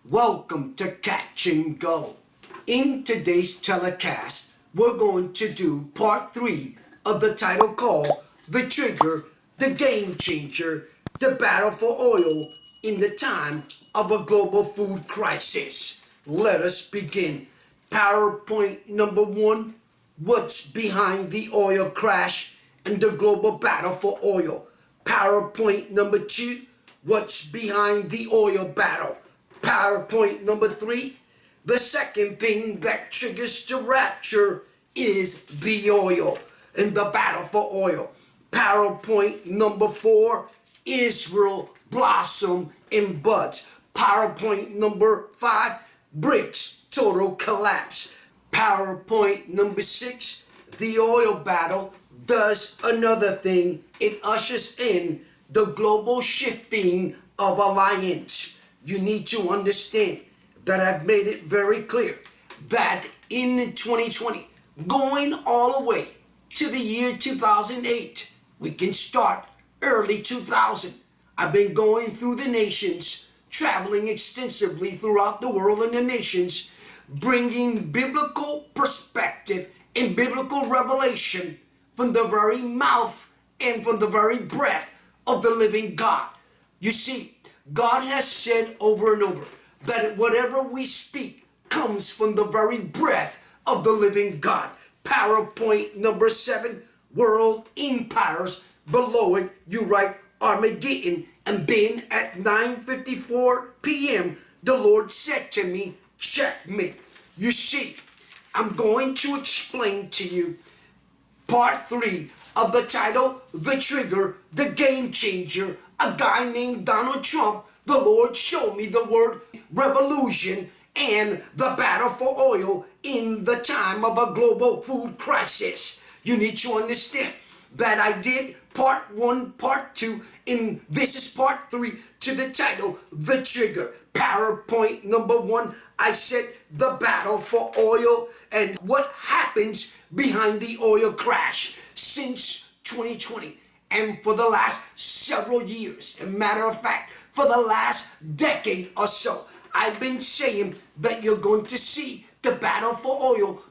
Welcome to Catch and Go. In today's telecast, we're going to do part 3 of the title called The Trigger, the Game Changer, the Battle for Oil in the Time of a Global Food Crisis. Let us begin. PowerPoint number 1, what's behind the oil crash and the global battle for oil. PowerPoint number 2, what's behind the oil battle. PowerPoint number 3, the second thing that triggers the rapture is the oil and the battle for oil. PowerPoint number 4, Israel blossom and buds. PowerPoint number 5, BRICS total collapse. PowerPoint number 6, the oil battle does another thing. It ushers in the global shifting of alliance. You need to understand that I've made it very clear that in 2020, going all the way to the year 2008, we can start early 2000. I've been going through the nations, traveling extensively throughout the world and the nations, bringing biblical perspective and biblical revelation from the very mouth and from the very breath of the living God. You see, God has said over and over that whatever we speak comes from the very breath of the living God. PowerPoint number 7, world empires. Below it, you write Armageddon. And then at 9:54 p.m., the Lord said to me, checkmate. You see, I'm going to explain to you part 3 of the title, The Trigger, the Game Changer. A guy named Donald Trump, the Lord showed me the word revolution and the battle for oil in the time of a global food crisis. You need to understand that I did part 1, part 2, and this is part 3 to the title, The Trigger. PowerPoint number 1, I said the battle for oil and what happens behind the oil crash since 2020. And for the last several years, a matter of fact, for the last decade or so, I've been saying that you're going to see the battle for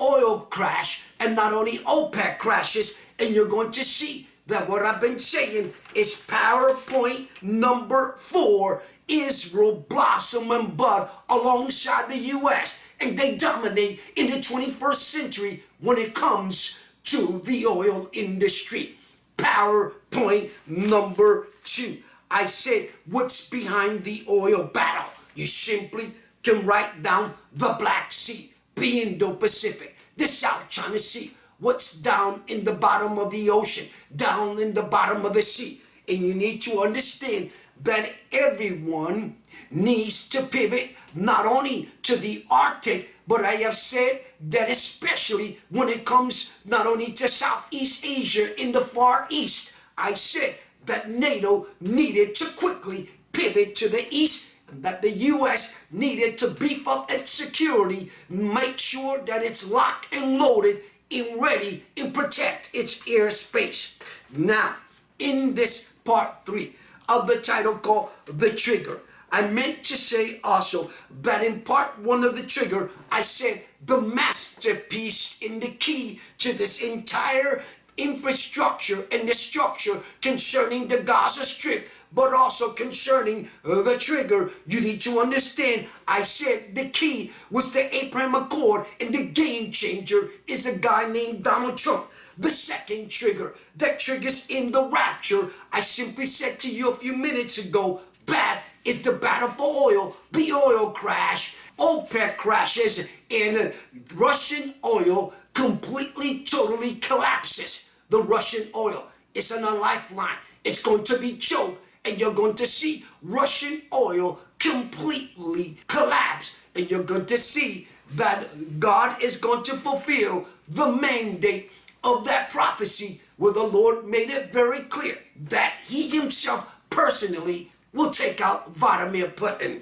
oil crash, and not only OPEC crashes, and you're going to see that what I've been saying is PowerPoint number 4, Israel blossom and bud alongside the U.S., and they dominate in the 21st century when it comes to the oil industry. PowerPoint number 2. I said, what's behind the oil battle? You simply can write down the Black Sea, the Indo-Pacific, the South China Sea, what's down in the bottom of the ocean, down in the bottom of the sea. And you need to understand that everyone needs to pivot not only to the Arctic, but I have said that especially when it comes not only to Southeast Asia in the Far East, I said that NATO needed to quickly pivot to the east, and that the U.S. needed to beef up its security, make sure that it's locked and loaded and ready and protect its airspace. Now, in this part 3 of the title called The Trigger, I meant to say also that in part 1 of The Trigger, I said the masterpiece and the key to this entire infrastructure and the structure concerning the Gaza Strip, but also concerning the trigger. You need to understand, I said the key was the Abraham Accord, and the game changer is a guy named Donald Trump. The second trigger that triggers in the rapture, I simply said to you a few minutes ago, that is the battle for oil, the oil crash. OPEC crashes and Russian oil completely, totally collapses. The Russian oil is on a lifeline. It's going to be choked, and you're going to see Russian oil completely collapse. And you're going to see that God is going to fulfill the mandate of that prophecy where the Lord made it very clear that he himself personally will take out Vladimir Putin.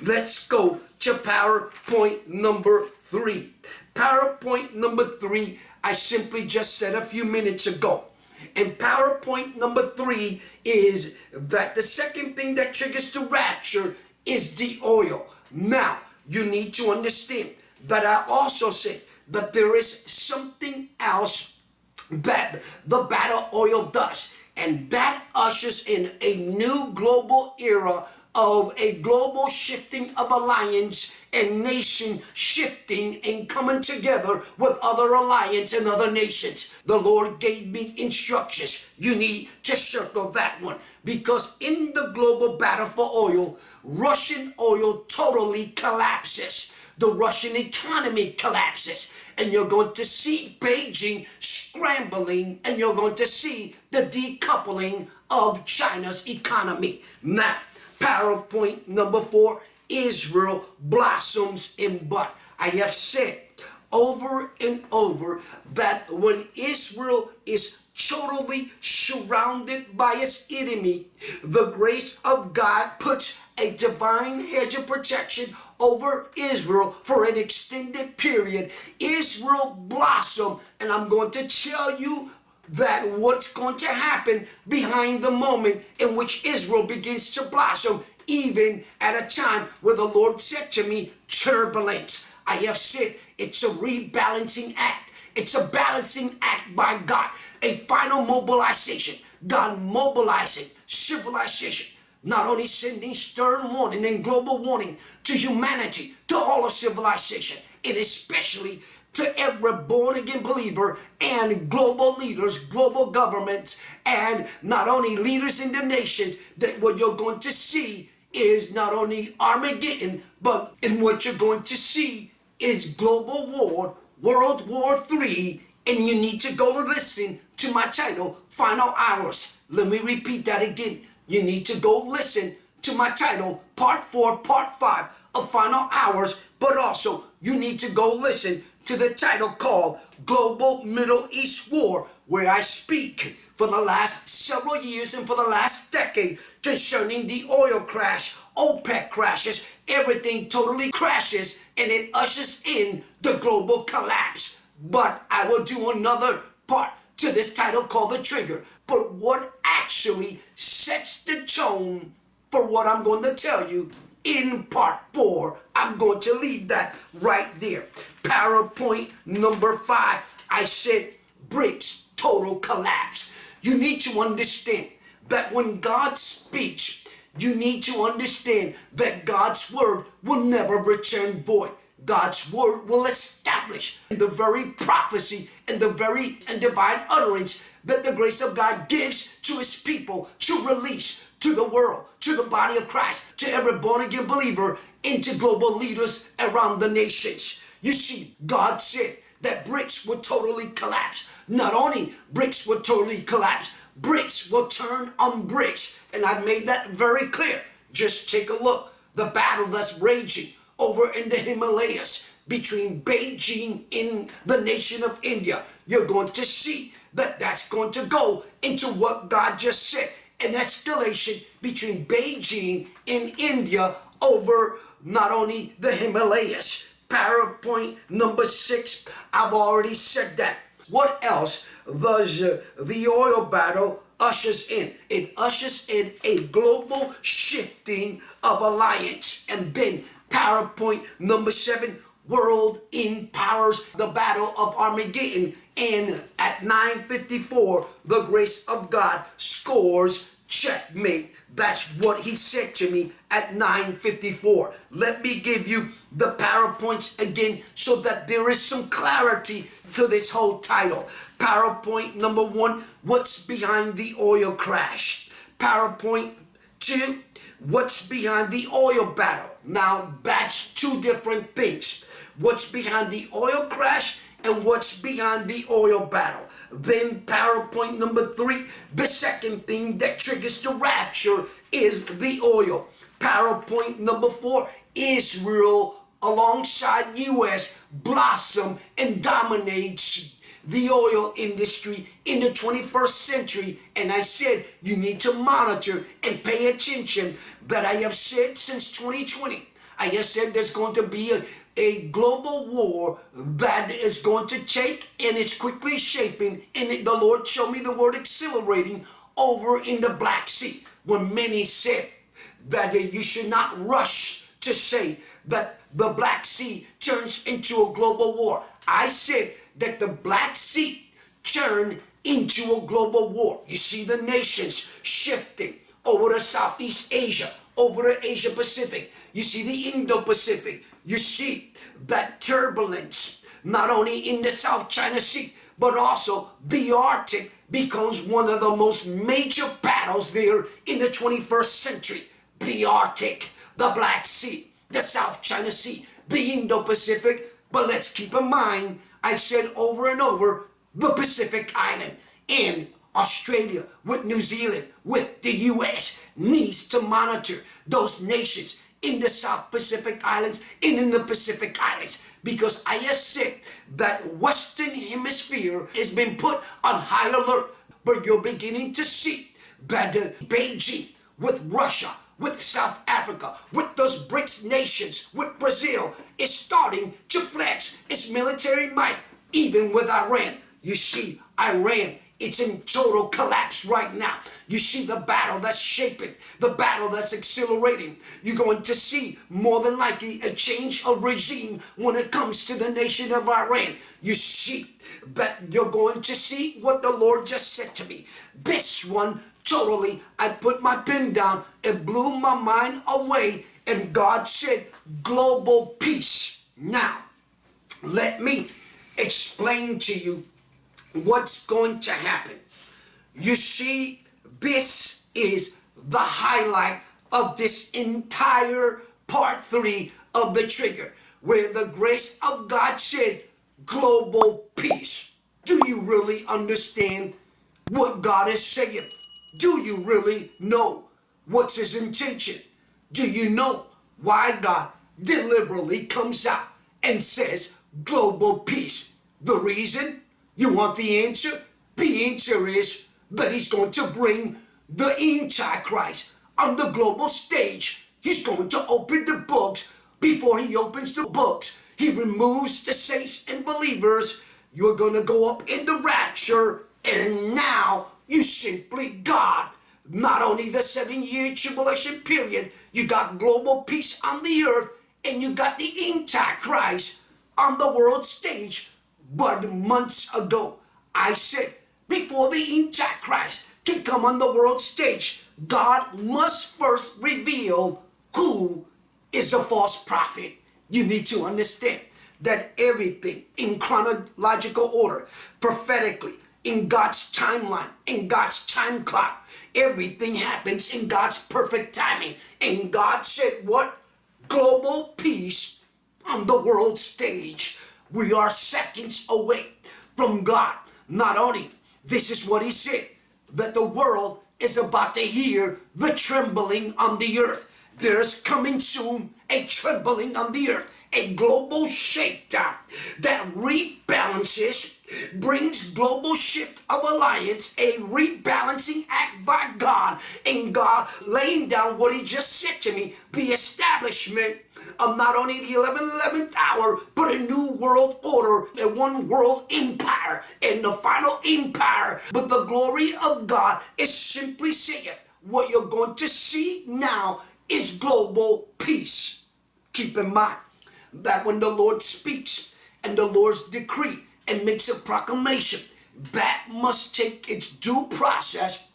Let's go to PowerPoint number 3. PowerPoint number 3, I simply just said a few minutes ago. And PowerPoint number 3 is that the second thing that triggers the rapture is the oil. Now, you need to understand that I also said that there is something else that the battle oil does, and that ushers in a new global era of a global shifting of alliance and nation shifting and coming together with other alliance and other nations. The Lord gave me instructions. You need to circle that one, because in the global battle for oil, Russian oil totally collapses. The Russian economy collapses, and you're going to see Beijing scrambling, and you're going to see the decoupling of China's economy. Now, PowerPoint number 4, Israel blossoms in bud. I have said over and over that when Israel is totally surrounded by its enemy, the grace of God puts a divine hedge of protection over Israel for an extended period. Israel blossom, and I'm going to tell you that what's going to happen behind the moment in which Israel begins to blossom, even at a time where the Lord said to me, turbulence. I have said it's a rebalancing act. It's a balancing act by God, a final mobilization. God mobilizing civilization, not only sending stern warning and global warning to humanity, to all of civilization, and especially to every born-again believer and global leaders, global governments, and not only leaders in the nations, that what you're going to see is not only Armageddon, but in what you're going to see is global war, World War III, and you need to go to listen to my title, Final Hours. Let me repeat that again. You need to go listen to my title, Part 4, Part 5 of Final Hours, but also you need to go listen to the title called Global Middle East War, where I speak for the last several years and for the last decade concerning the oil crash, OPEC crashes, everything totally crashes, and it ushers in the global collapse. But I will do another part to this title called The Trigger. But what actually sets the tone for what I'm going to tell you in part 4, I'm going to leave that right there. PowerPoint number 5, I said BRICS total collapse. You need to understand that when God speaks, you need to understand that God's word will never return void. God's word will establish the very prophecy and the very and divine utterance that the grace of God gives to his people to release to the world, to the body of Christ, to every born-again believer, into global leaders around the nations. You see, God said that BRICS would totally collapse. Not only BRICS would totally collapse, BRICS will turn on BRICS. And I've made that very clear. Just take a look. The battle that's raging over in the Himalayas between Beijing and the nation of India. You're going to see that that's going to go into what God just said. An escalation between Beijing and India over not only the Himalayas. PowerPoint number 6, I've already said that. What else does the oil battle ushers in? It ushers in a global shifting of alliance. And then PowerPoint number 7, world empowers the battle of Armageddon. And at 9:54, the grace of God scores checkmate. That's what he said to me at 9:54. Let me give you the PowerPoints again so that there is some clarity to this whole title. PowerPoint number 1, what's behind the oil crash? PowerPoint 2, what's behind the oil battle? Now that's two different things. What's behind the oil crash and what's behind the oil battle. Then PowerPoint number 3, the second thing that triggers the rapture is the oil. PowerPoint number 4, Israel alongside US blossom and dominates the oil industry in the 21st century. And I said you need to monitor and pay attention that I have said since 2020. I have said there's going to be a global war that is going to take, and it's quickly shaping, and the Lord showed me the word accelerating over in the Black Sea, when many said that you should not rush to say that the Black Sea turns into a global war. I said that the Black Sea turned into a global war. You see the nations shifting over to Southeast Asia, over to Asia Pacific. You see the Indo-Pacific. You see that turbulence, not only in the South China Sea, but also the Arctic becomes one of the most major battles there in the 21st century. The Arctic, the Black Sea, the South China Sea, the Indo-Pacific. But let's keep in mind, I said over and over, the Pacific Island and Australia with New Zealand, with the US, needs to monitor those nations in the South Pacific Islands and in the Pacific Islands, because I have said that Western Hemisphere has been put on high alert. But you're beginning to see that Beijing with Russia, with South Africa, with those BRICS nations, with Brazil, is starting to flex its military might, even with Iran. You see, Iran, it's in total collapse right now. You see the battle that's shaping, the battle that's accelerating. You're going to see more than likely a change of regime when it comes to the nation of Iran. You see that you're going to see what the Lord just said to me. This one, totally, I put my pen down, it blew my mind away, and God said, global peace. Now, let me explain to you what's going to happen. You see, this is the highlight of this entire part 3 of the trigger, where the grace of God said global peace. Do you really understand what God is saying? Do you really know what's his intention? Do you know why God deliberately comes out and says global peace? The reason? You want the answer? The answer is that he's going to bring the Antichrist on the global stage. He's going to open the books. Before he opens the books, he removes the saints and believers. You're going to go up in the rapture, and now you simply got not only the 7-year tribulation period, you got global peace on the earth, and you got the Antichrist on the world stage. But months ago, I said, before the Antichrist can come on the world stage, God must first reveal who is a false prophet. You need to understand that everything in chronological order, prophetically, in God's timeline, in God's time clock, everything happens in God's perfect timing. And God said what? Global peace on the world stage. We are seconds away from God. Not only, this is what he said, that the world is about to hear the trembling on the earth. There's coming soon a trembling on the earth, a global shakedown that rebalances, brings global shift of alliance, a rebalancing act by God, and God laying down what he just said to me, the establishment of not only the 11th hour, but a new world order, a one world empire, and the final empire. But the glory of God is simply saying, what you're going to see now is global peace. Keep in mind that when the Lord speaks and the Lord's decree and makes a proclamation, that must take its due process,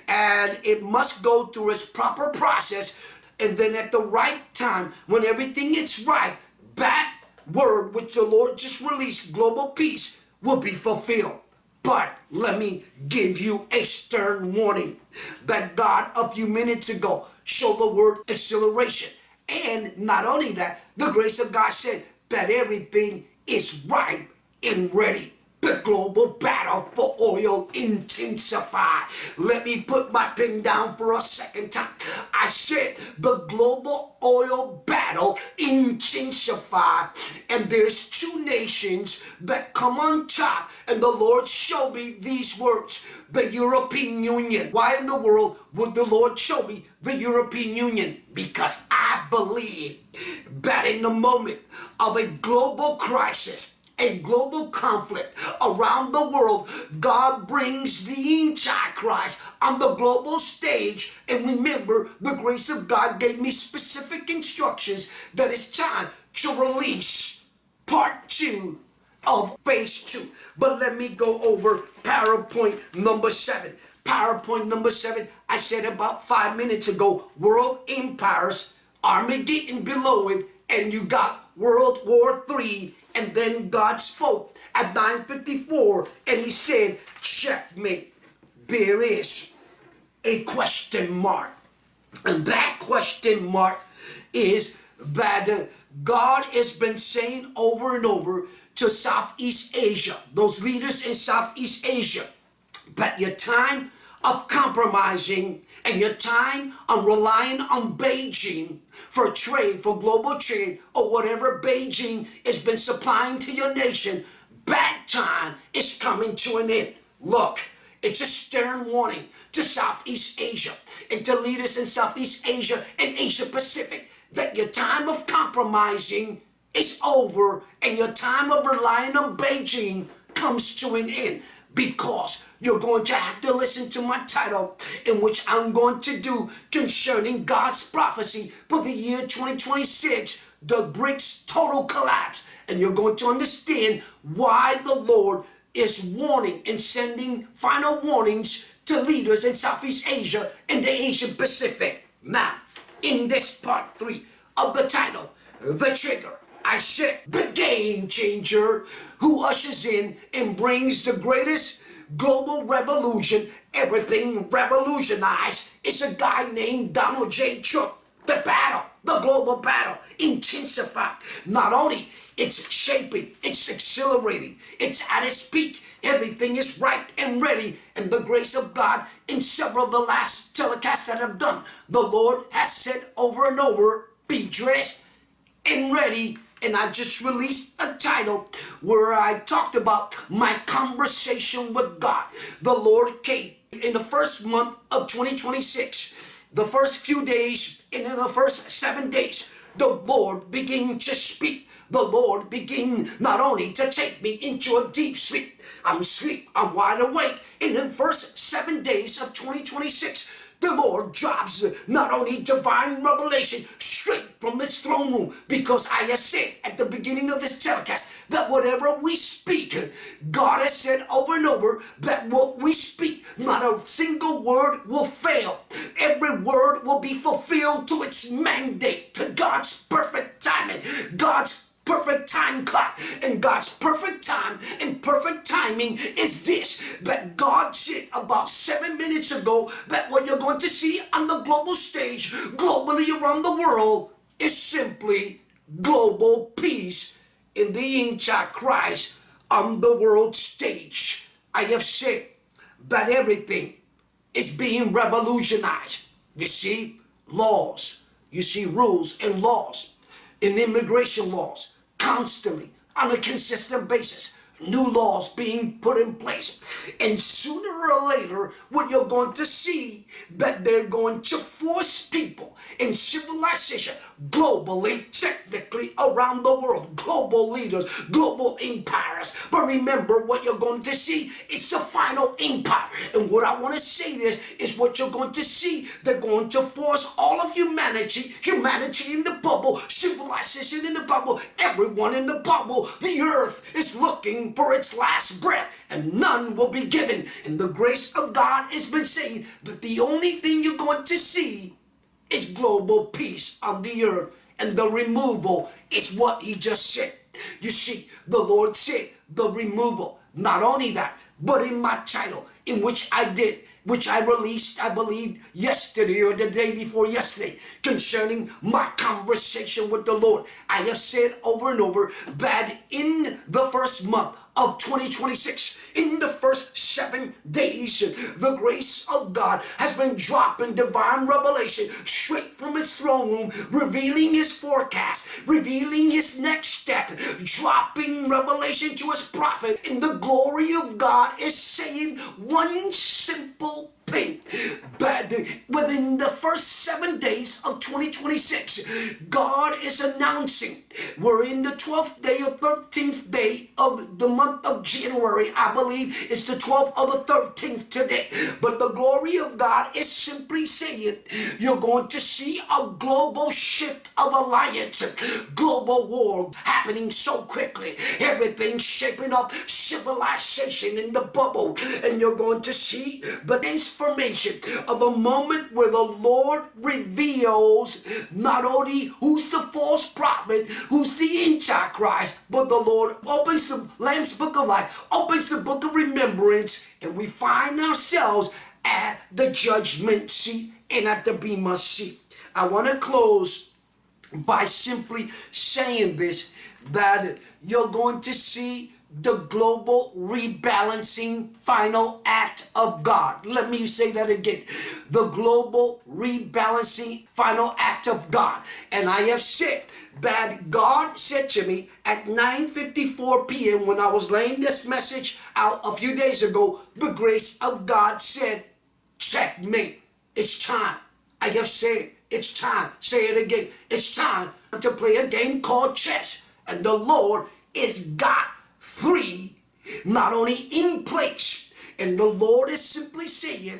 and it must go through its proper process. And then at the right time, when everything is right, that word which the Lord just released, global peace, will be fulfilled. But let me give you a stern warning that God a few minutes ago showed the word acceleration. And not only that, the grace of God said that everything is ripe and ready. The global battle for oil intensify. Let me put my pen down for a second time. I said the global oil battle intensify, and there's 2 nations that come on top, and the Lord showed me these words: the European Union. Why in the world would the Lord show me the European Union? Because I believe that in the moment of a global crisis, a global conflict around the world, God brings the Antichrist on the global stage. And remember, the grace of God gave me specific instructions that it's time to release part 2 of phase 2. But let me go over PowerPoint number 7. PowerPoint number 7, I said about 5 minutes ago, world empires, Armageddon below it, and you got World War III, and then God spoke at 9:54, and he said, checkmate. There is a question mark. And that question mark is that God has been saying over and over to Southeast Asia, those leaders in Southeast Asia, that your time of compromising and your time on relying on Beijing for trade, for global trade, or whatever Beijing has been supplying to your nation, that time is coming to an end. Look, it's a stern warning to Southeast Asia and to leaders in Southeast Asia and Asia Pacific that your time of compromising is over and your time of relying on Beijing comes to an end, because you're going to have to listen to my title, in which I'm going to do concerning God's prophecy for the year 2026, the BRICS total collapse. And you're going to understand why the Lord is warning and sending final warnings to leaders in Southeast Asia and the Asia Pacific. Now, in this part 3 of the title, The Trigger, I said the game changer who ushers in and brings the greatest global revolution, everything revolutionized, is a guy named Donald J. Trump. The battle, the global battle, intensified. Not only it's shaping, it's accelerating, it's at its peak. Everything is ripe and ready, and the grace of God in several of the last telecasts that I've done, the Lord has said over and over, be dressed and ready. And I just released a title where I talked about my conversation with God. The Lord came in the first month of 2026, the first few days, and in the first 7 days, the Lord began to speak. The Lord began not only to take me into a deep sleep. I'm asleep, I'm wide awake. In the first 7 days of 2026, the Lord drops not only divine revelation straight from his throne room, because I have said at the beginning of this telecast that whatever we speak, God has said over and over that what we speak, not a single word will fail. Every word will be fulfilled to its mandate, to God's perfect timing, God's perfect time clock. And God's perfect time and perfect timing is this, that God said about 7 minutes ago that what you're going to see on the global stage, globally around the world, is simply global peace in the Antichrist on the world stage. I have said that everything is being revolutionized. You see laws, you see rules and laws, in immigration laws, constantly, on a consistent basis, new laws being put in place. And sooner or later, what you're going to see, that they're going to force people in civilization, globally, technically, around the world, global leaders, global empires. But remember, what you're going to see is the final empire. And what I want to say this is what you're going to see. They're going to force all of humanity in the bubble, civilization in the bubble, everyone in the bubble. The earth is looking for its last breath, and none will be given. And the grace of God has been saying that the only thing you're going to see is global peace on the earth, and the removal is what he just said. You see, the Lord said the removal. Not only that, but in my title, in which I released, I believe, yesterday or the day before yesterday, concerning my conversation with the Lord, I have said over and over that in the first month of 2026, in the first 7 days, the grace of God has been dropping divine revelation straight from his throne room, revealing his forecast, revealing his next step, dropping revelation to his prophet. And the glory of God is saying one simple thing. But within the first 7 days of 2026, God is announcing we're in the 12th day or 13th day of the month of January. I believe it's the 12th or the 13th today. But the glory of God is simply saying you're going to see a global shift of alliance, global war happening so quickly. Everything shaping up, civilization in the bubble. And you're going to see the transformation of a moment where the Lord reveals not only who's the false prophet, who's the Antichrist, but the Lord opens the Lamb's Book of Life, opens the book of remembrance, and we find ourselves at the judgment seat and at the bema seat. I want to close by simply saying this, that you're going to see the global rebalancing final act of God. Let me say that again. The global rebalancing final act of God. And I have said that God said to me at 9:54 p.m. when I was laying this message out a few days ago, the grace of God said, checkmate. It's time. I have said it's time. Say it again. It's time to play a game called chess. And the Lord is got three, not only in place, and the Lord is simply saying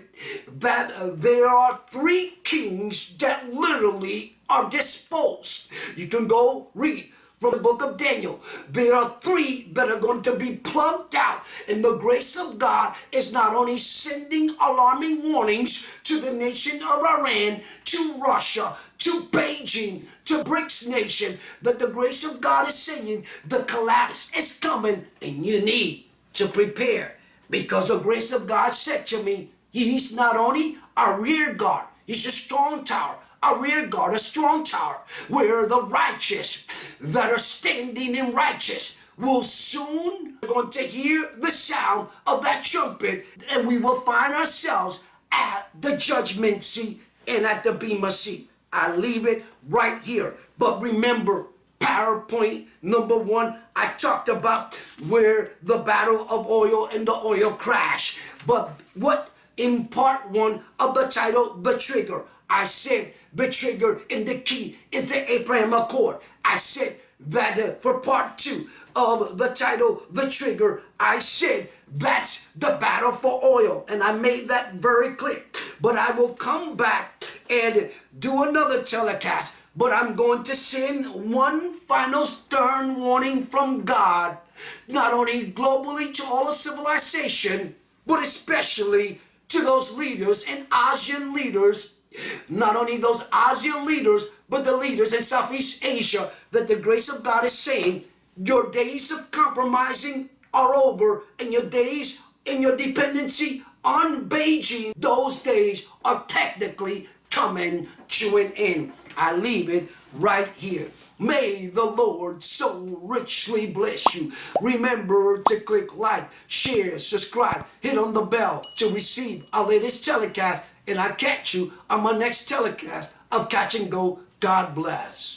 that there are three kings that literally are disposed. You can go read from the book of Daniel. There are three that are going to be plucked out, and the grace of God is not only sending alarming warnings to the nation of Iran, to Russia, to Beijing, to BRICS nation, that the grace of God is saying the collapse is coming and you need to prepare, because the grace of God said to me, he's not only a rear guard, he's a strong tower. A rear guard, a strong tower, where the righteous that are standing in righteous will soon going to hear the sound of that trumpet, and we will find ourselves at the judgment seat and at the bema seat. I leave it right here. But remember, PowerPoint number 1, I talked about where the battle of oil and the oil crash. But what in part 1 of the title, The Trigger, I said the trigger and the key is the Abraham Accord. I said that for part 2 of the title, The Trigger, I said that's the battle for oil. And I made that very clear. But I will come back and do another telecast. But I'm going to send one final stern warning from God, not only globally to all of civilization, but especially to those leaders and ASEAN leaders. Not only those ASEAN leaders, but the leaders in Southeast Asia, that the grace of God is saying, your days of compromising are over, and your days in your dependency on Beijing, those days are technically coming to an end. I leave it right here. May the Lord so richly bless you. Remember to click like, share, subscribe, hit on the bell to receive our latest telecast. And I'll catch you on my next telecast of Catch and Go. God bless.